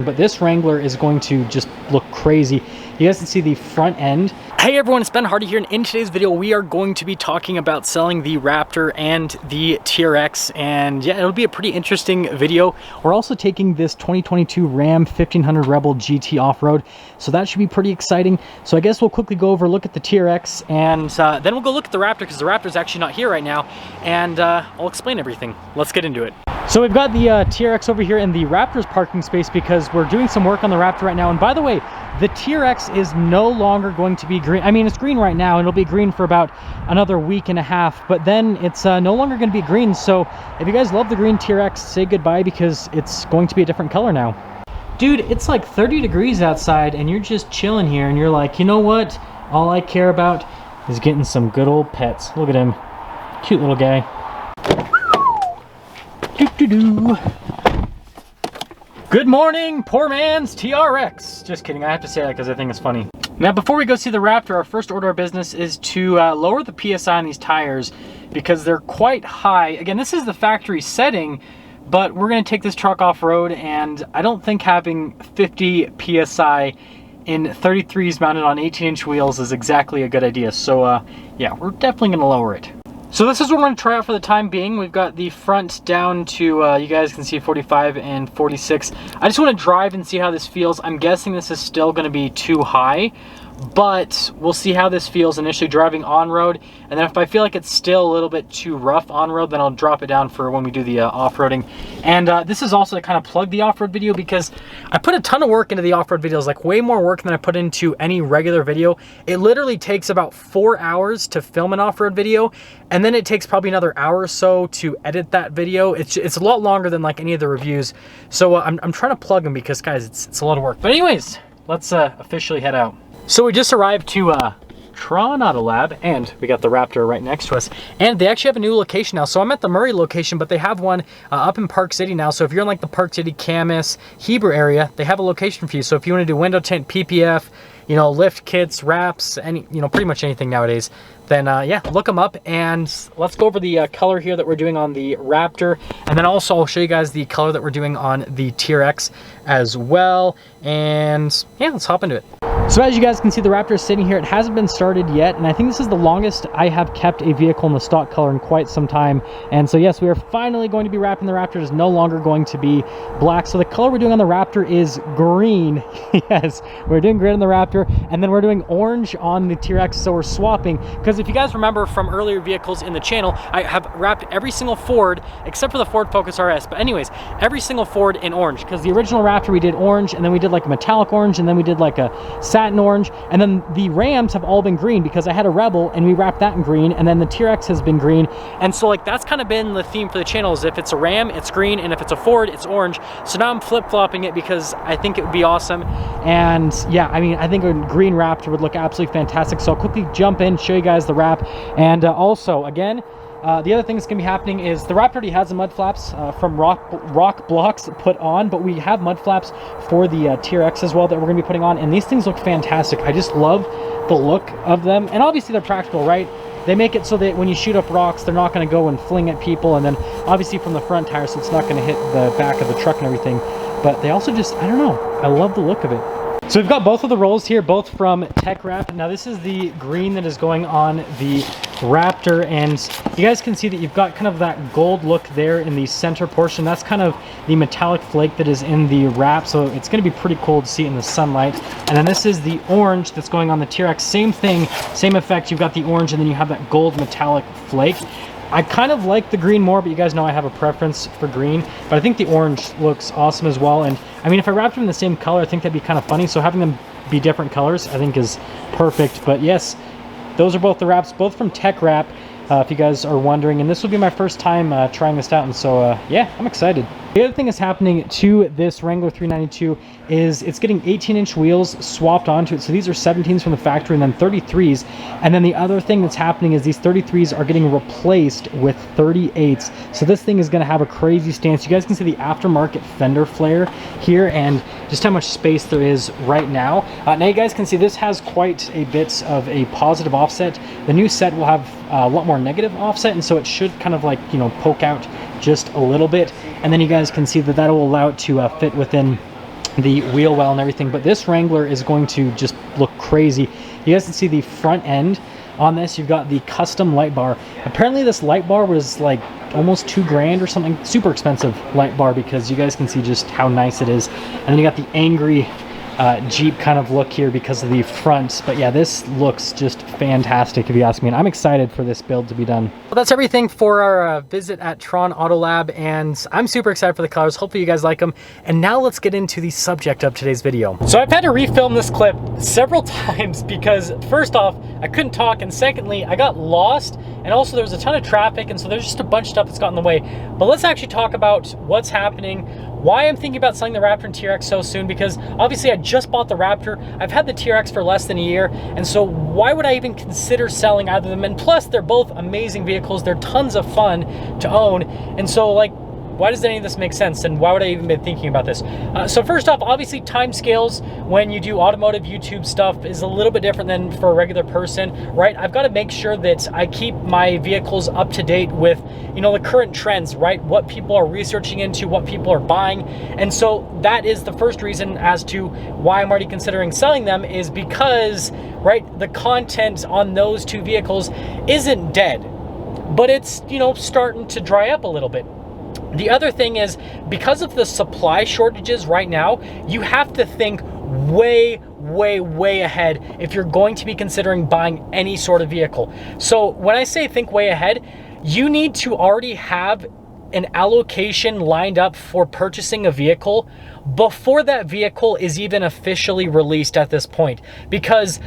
But this Wrangler is going to just look crazy. You guys can see the front end. Hey everyone, it's Ben Hardy here, and in today's video we are going to be talking about selling the Raptor and the TRX, and yeah, it'll be a pretty interesting video. We're also taking this 2022 Ram 1500 Rebel GT off-road, so that should be pretty exciting. So I guess we'll quickly go over, look at the TRX, and then we'll go look at the Raptor, because the Raptor's actually not here right now, and I'll explain everything. Let's get into it. So we've got the TRX over here in the Raptor's parking space because we're doing some work on the Raptor right now. And by the way, the TRX is no longer going to be green. I mean, it's green right now, and it'll be green for about another week and a half, but then it's no longer going to be green. So if you guys love the green TRX, say goodbye, because it's going to be a different color now. Dude, it's like 30 degrees outside and you're just chilling here and you're like, you know what? All I care about is getting some good old pets. Look at him. Cute little guy. Good morning, poor man's TRX. Just kidding, I have to say that because I think it's funny. Now, before we go see the Raptor, our first order of business is to lower the PSI on these tires because they're quite high. Again, this is the factory setting, but we're gonna take this truck off-road, and I don't think having 50 PSI in 33s mounted on 18-inch wheels is exactly a good idea. So yeah, we're definitely gonna lower it. So this is what we're going to try out for the time being. We've got the front down to, you guys can see 45 and 46. I just want to drive and see how this feels. I'm guessing this is still going to be too high, but we'll see how this feels initially driving on-road. And then if I feel like it's still a little bit too rough on-road, then I'll drop it down for when we do the off-roading. And this is also to kind of plug the off-road video because I put a ton of work into the off-road videos, like way more work than I put into any regular video. It literally takes about 4 hours to film an off-road video, and then it takes probably another hour or so to edit that video. It's a lot longer than like any of the reviews. So I'm trying to plug them because, guys, it's a lot of work. But anyways, let's officially head out. So we just arrived to Tron Auto Lab, and we got the Raptor right next to us. And they actually have a new location now. So I'm at the Murray location, but they have one up in Park City now. So if you're in like the Park City, Camas, Heber area, they have a location for you. So if you want to do window tint, PPF, you know, lift kits, wraps, any, you know, pretty much anything nowadays, then yeah, look them up. And let's go over the color here that we're doing on the Raptor, and then also I'll show you guys the color that we're doing on the TRX as well. And yeah, let's hop into it. So as you guys can see, the Raptor is sitting here. It hasn't been started yet, and I think this is the longest I have kept a vehicle in the stock color in quite some time. And so yes, we are finally going to be wrapping the Raptor. It is no longer going to be black. So the color we're doing on the Raptor is green. Yes, we're doing green on the Raptor, and then we're doing orange on the TRX. So we're swapping, because if you guys remember from earlier vehicles in the channel, I have wrapped every single Ford except for the Ford Focus RS. But anyways, every single Ford in orange, because the original Raptor we did orange, and then we did like a metallic orange, and then we did like a satin orange, and then the Rams have all been green because I had a Rebel and we wrapped that in green, and then the TRX has been green. And so like that's kind of been the theme for the channel, is if it's a Ram, it's green, and if it's a Ford, it's orange. So now I'm flip-flopping it because I think it would be awesome. And yeah, I mean, I think a green Raptor would look absolutely fantastic. So I'll quickly jump in, show you guys the wrap. And also, again, the other thing that's going to be happening is the Raptor already has the mud flaps from rock blocks put on, but we have mud flaps for the TRX as well that we're going to be putting on, and these things look fantastic. I just love the look of them, and obviously they're practical, right? They make it so that when you shoot up rocks, they're not going to go and fling at people, and then obviously from the front tire, so it's not going to hit the back of the truck and everything. But they also just, I don't know, I love the look of it. So we've got both of the rolls here, both from Tech Wrap. Now this is the green that is going on the Raptor, and you guys can see that you've got kind of that gold look there in the center portion. That's kind of the metallic flake that is in the wrap, so it's going to be pretty cool to see it in the sunlight. And then this is the orange that's going on the TRX. Same thing, same effect. You've got the orange, and then you have that gold metallic flake. I kind of like the green more, but you guys know I have a preference for green. But I think the orange looks awesome as well. And I mean, if I wrapped them in the same color, I think that'd be kind of funny. So having them be different colors, I think is perfect. But yes, those are both the wraps, both from Tech Wrap, if you guys are wondering. And this will be my first time trying this out. And so, yeah, I'm excited. The other thing that's happening to this Wrangler 392 is it's getting 18-inch wheels swapped onto it. So these are 17s from the factory and then 33s. And then the other thing that's happening is these 33s are getting replaced with 38s. So this thing is going to have a crazy stance. You guys can see the aftermarket fender flare here and just how much space there is right now. Now you guys can see this has quite a bit of a positive offset. The new set will have a lot more negative offset, and so it should kind of like, you know, poke out just a little bit. And then you guys can see that that will allow it to fit within the wheel well and everything, but this Wrangler is going to just look crazy. You guys can see the front end on this. You've got the custom light bar. Apparently this light bar was like almost $2,000 or something. Super expensive light bar, because you guys can see just how nice it is. And then you got the angry Jeep kind of look here because of the front. But yeah, this looks just fantastic if you ask me, and I'm excited for this build to be done. Well, that's everything for our visit at Tron Auto Lab, and I'm super excited for the colors. Hopefully you guys like them. And now let's get into the subject of today's video. So I've had to refilm this clip several times because first off, I couldn't talk, and secondly, I got lost, and also there was a ton of traffic, and so there's just a bunch of stuff that's got in the way. But let's actually talk about what's happening, why I'm thinking about selling the Raptor and TRX so soon, because obviously I just bought the Raptor. I've had the TRX for less than a year, and so why would I even consider selling either of them? And plus, they're both amazing vehicles. They're tons of fun to own, and so like, why does any of this make sense, and why would I even be thinking about this? So first off, obviously time scales when you do automotive YouTube stuff is a little bit different than for a regular person, right? I've got to make sure that I keep my vehicles up to date with, you know, the current trends, right? What people are researching into, what people are buying. And so that is the first reason as to why I'm already considering selling them, is because, right, the content on those two vehicles isn't dead, but it's, you know, starting to dry up a little bit. The other thing is, because of the supply shortages right now, you have to think way ahead if you're going to be considering buying any sort of vehicle. So when I say think way ahead, you need to already have an allocation lined up for purchasing a vehicle before that vehicle is even officially released at this point, because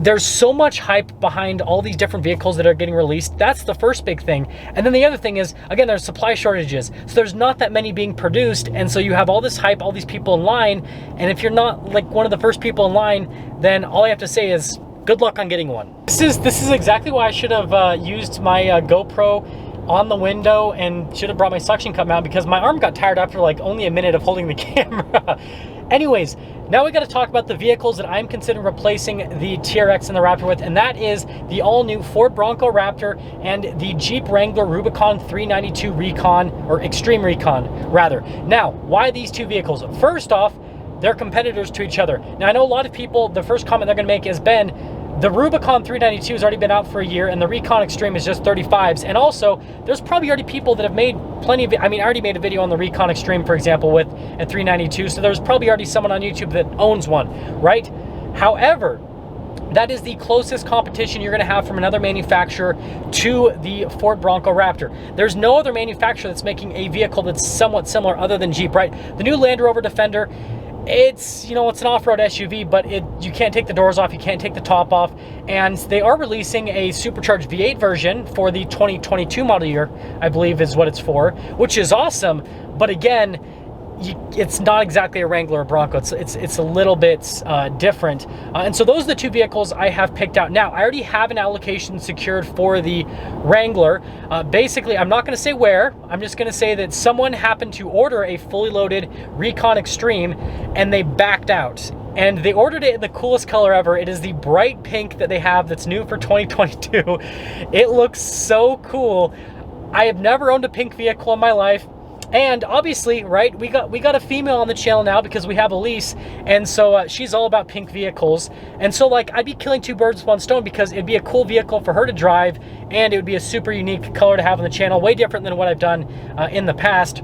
there's so much hype behind all these different vehicles that are getting released. That's the first big thing. And then the other thing is, again, there's supply shortages. So there's not that many being produced. And so you have all this hype, all these people in line. And if you're not like one of the first people in line, then all I have to say is good luck on getting one. This is exactly why I should have used my GoPro on the window and should have brought my suction cup mount, because my arm got tired after like only a minute of holding the camera. Anyways, now we got to talk about the vehicles that I'm considering replacing the TRX and the Raptor with, and that is the all-new Ford Bronco Raptor and the Jeep Wrangler Rubicon 392 Recon, or Extreme Recon, rather. Now, why these two vehicles? First off, they're competitors to each other. Now, I know a lot of people, the first comment they're going to make is, Ben, the Rubicon 392 has already been out for a year, and the Recon Extreme is just 35s. And also, there's probably already people that have made plenty of, I mean, I already made a video on the Recon Extreme, for example, with a 392. So there's probably already someone on YouTube that owns one, right? However, that is the closest competition you're going to have from another manufacturer to the Ford Bronco Raptor. There's no other manufacturer that's making a vehicle that's somewhat similar other than Jeep, right? The new Land Rover Defender, it's, you know, it's an off-road SUV, but you can't take the doors off, you can't take the top off, and they are releasing a supercharged V8 version for the 2022 model year, I believe is what it's for, which is awesome. But again, it's not exactly a Wrangler or Bronco. It's a little bit different. And so those are the two vehicles I have picked out. Now, I already have an allocation secured for the Wrangler. Basically, I'm not going to say where. I'm just going to say that someone happened to order a fully loaded Recon Extreme, and they backed out. And they ordered it in the coolest color ever. It is the bright pink that they have that's new for 2022. It looks so cool. I have never owned a pink vehicle in my life. And obviously, right, we got a female on the channel now because we have Elise, and so she's all about pink vehicles. And so, like, I'd be killing two birds with one stone, because it'd be a cool vehicle for her to drive, and it would be a super unique color to have on the channel, way different than what I've done in the past.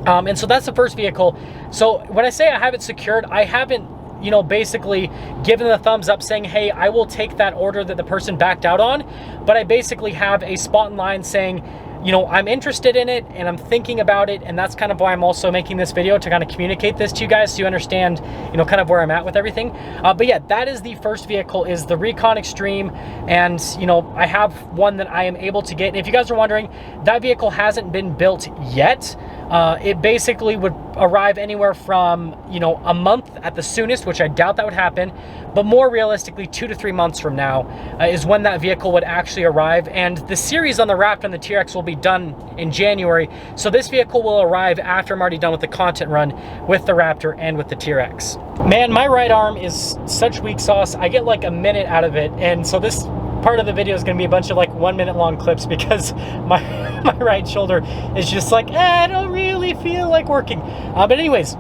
And so that's the first vehicle. So when I say I have it secured, I haven't, you know, basically given the thumbs up saying, hey, I will take that order that the person backed out on, but I basically have a spot in line saying, you know, I'm interested in it and I'm thinking about it, and that's kind of why I'm also making this video, to kind of communicate this to you guys so you understand, you know, kind of where I'm at with everything. But yeah, that is the first vehicle, is the Recon Extreme, and you know, I have one that I am able to get. And if you guys are wondering, that vehicle hasn't been built yet. It basically would arrive anywhere from, you know, a month at the soonest, which I doubt that would happen, but more realistically 2 to 3 months from now is when that vehicle would actually arrive. And the series on the Raptor and the TRX will be done in January, so this vehicle will arrive after I'm already done with the content run with the Raptor and with the TRX. Man, my right arm is such weak sauce. I get like a minute out of it, and so this part of the video is going to be a bunch of like 1 minute long clips, because my right shoulder is just like, I don't really feel like working. But anyways,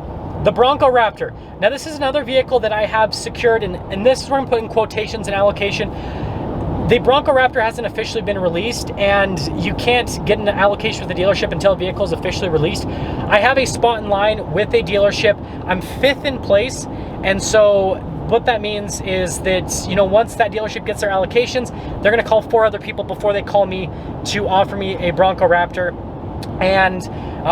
the Bronco Raptor. Now this is another vehicle that I have secured, and this is where I'm putting quotations and allocation. The Bronco Raptor hasn't officially been released, and you can't get an allocation with the dealership until the vehicle is officially released. I have a spot in line with a dealership. I'm 5th in place, and so what that means is that, you know, once that dealership gets their allocations, they're gonna call 4 other people before they call me to offer me a Bronco Raptor. And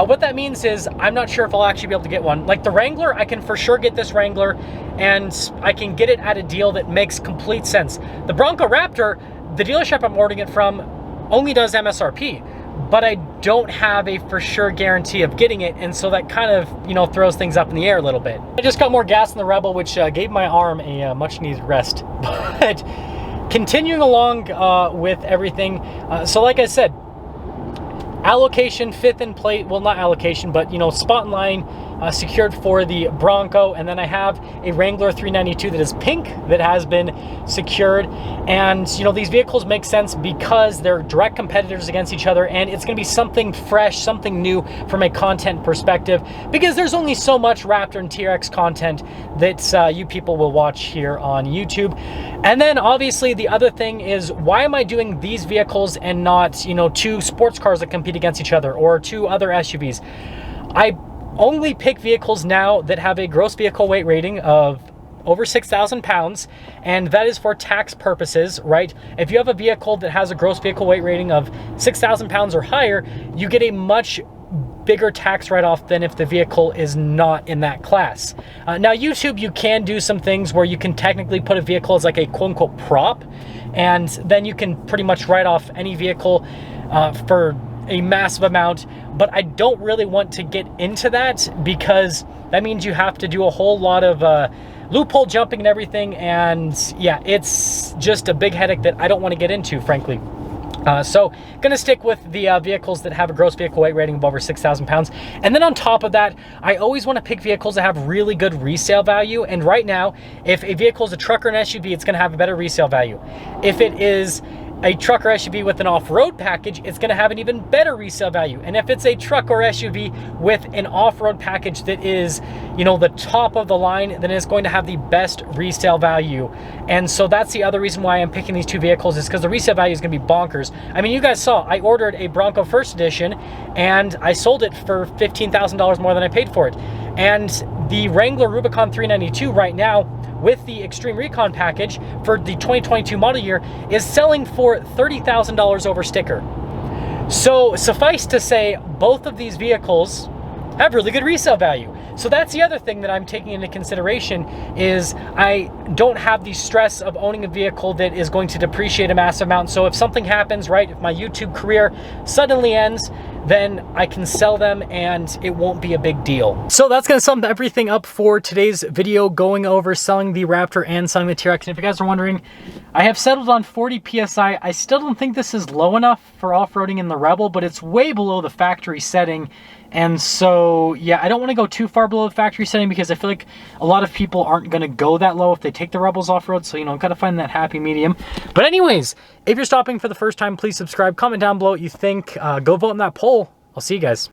what that means is I'm not sure if I'll actually be able to get one. Like the Wrangler, I can for sure get this Wrangler, and I can get it at a deal that makes complete sense. The Bronco Raptor, the dealership I'm ordering it from only does MSRP, but I don't have a for sure guarantee of getting it, and so that kind of, you know, throws things up in the air a little bit. I just got more gas in the Rebel, which gave my arm a much needed rest. But continuing along with everything, so like I said, allocation 5th in plate, well, not allocation, but, you know, spot in line secured for the Bronco. And then I have a Wrangler 392 that is pink that has been secured. And, you know, these vehicles make sense because they're direct competitors against each other, and it's going to be something fresh, something new from a content perspective, because there's only so much Raptor and TRX content that you people will watch here on YouTube. And then obviously the other thing is, why am I doing these vehicles and not, you know, 2 sports cars that compete against each other or 2 other SUVs? I only pick vehicles now that have a gross vehicle weight rating of over 6,000 pounds, and that is for tax purposes, right? If you have a vehicle that has a gross vehicle weight rating of 6,000 pounds or higher, you get a much bigger tax write-off than if the vehicle is not in that class. Now YouTube, you can do some things where you can technically put a vehicle as like a quote-unquote prop, and then you can pretty much write off any vehicle for a massive amount. But I don't really want to get into that, because that means you have to do a whole lot of loophole jumping and everything, and yeah, it's just a big headache that I don't want to get into, frankly. So gonna stick with the vehicles that have a gross vehicle weight rating of over 6,000 pounds. And then on top of that, I always want to pick vehicles that have really good resale value. And right now, if a vehicle is a truck or an SUV, it's gonna have a better resale value. If it is a truck or SUV with an off-road package, it's gonna have an even better resale value. And if it's a truck or SUV with an off-road package that is, you know, the top of the line, then it's going to have the best resale value. And so that's the other reason why I'm picking these 2 vehicles, is because the resale value is gonna be bonkers. I mean, you guys saw, I ordered a Bronco First Edition and I sold it for $15,000 more than I paid for it. And the Wrangler Rubicon 392 right now, with the Extreme Recon package for the 2022 model year, is selling for $30,000 over sticker. So suffice to say, both of these vehicles have really good resale value. So that's the other thing that I'm taking into consideration, is I don't have the stress of owning a vehicle that is going to depreciate a massive amount. So if something happens, right, if my YouTube career suddenly ends, then I can sell them and it won't be a big deal. So that's gonna sum everything up for today's video, going over selling the Raptor and selling the TRX. And if you guys are wondering, I have settled on 40 PSI. I still don't think this is low enough for off-roading in the Rebel, but it's way below the factory setting. And so, yeah, I don't want to go too far below the factory setting, because I feel like a lot of people aren't going to go that low if they take the Rebels off-road. So, you know, I'm kind of finding that happy medium. But anyways, if you're stopping for the first time, please subscribe, comment down below what you think, go vote in that poll. I'll see you guys.